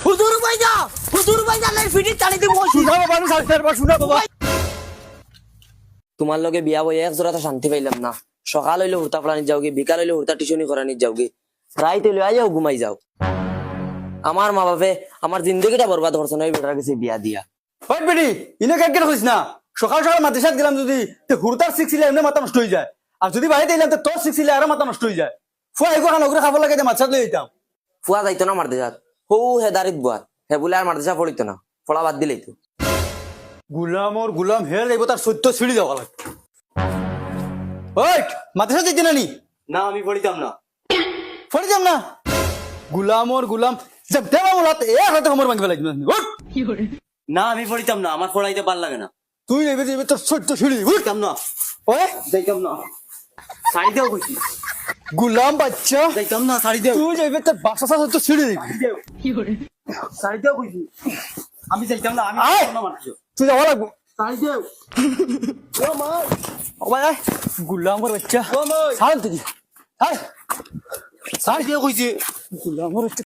হুজুর ভাই না লাই ফিটি টানি দিব শুনা বাবা না সালফার শুনা বাবা তোমার লগে বিয়া বই এক জোড়া তো শান্তি পাইলাম না সকাল হইলে হুরতা পড়ানি যাওগে বিকাল হইলে হুরতা টিউশনি করানি যাওগে রাইত হইলে আইয়াও ঘুমাই যাও আমার মা বাপে আমার জিন্দগিটা বরবাদ করছে না এই বেটার কাছে বিয়া দিয়া ওই বেটি ইনে কেন কইস না সকাল সকাল মাদ্রাসাত গেলাম যদি তে হুরতার শিখছিলে এমনি মাথা নষ্ট হয়ে যায় আর যদি বাড়িতে এলাম তো তোর শিখছিলে আরো মাথা নষ্ট হয়ে যায় ফুয়া এগো খান ওগুলো খাবার লাগে মাছাত লই যেতাম ফুয়া যাইতো না মারদেশাত হৌ হে দারিত বুয়াত হে বলে আর মারদেশা পড়িত না পড়া বাদ দিলেই তো গুলাম হে লাগবে তার সত্য ছিড়ি যাওয়া লাগবে ওই মাদ্রাসা যেতে না নি না আমি পড়িতাম না ফড়ি যাম না গুলাম জব দেবা মোলাতে এ হাতে আমার ভাঙবে লাগবে ওঠ না আমি পড়িতাম না আমার পড়াইতে ভাল লাগে না তুই যাবে তোর সত্য ছিড়ি উঠ যাইতাম না ওই যাইতাম না শাড়ি দেও কইছি গুলাম বাচ্চা যাইতাম না শাড়ি দেও তুই যাবে তোর বাসা সত্য ছিড়ি দিবি শাড়ি দেও কইছি আমি যাইতাম না আমি আয়। যাইতাম না মানুষ তুই যাওয়া লাগবো শাড়ি দেও ও মা ও ভাই গুলামের বাচ্চা ও মা ছাড় তুই আয় শাড়ি দেও কইছি গুলামের বাচ্চা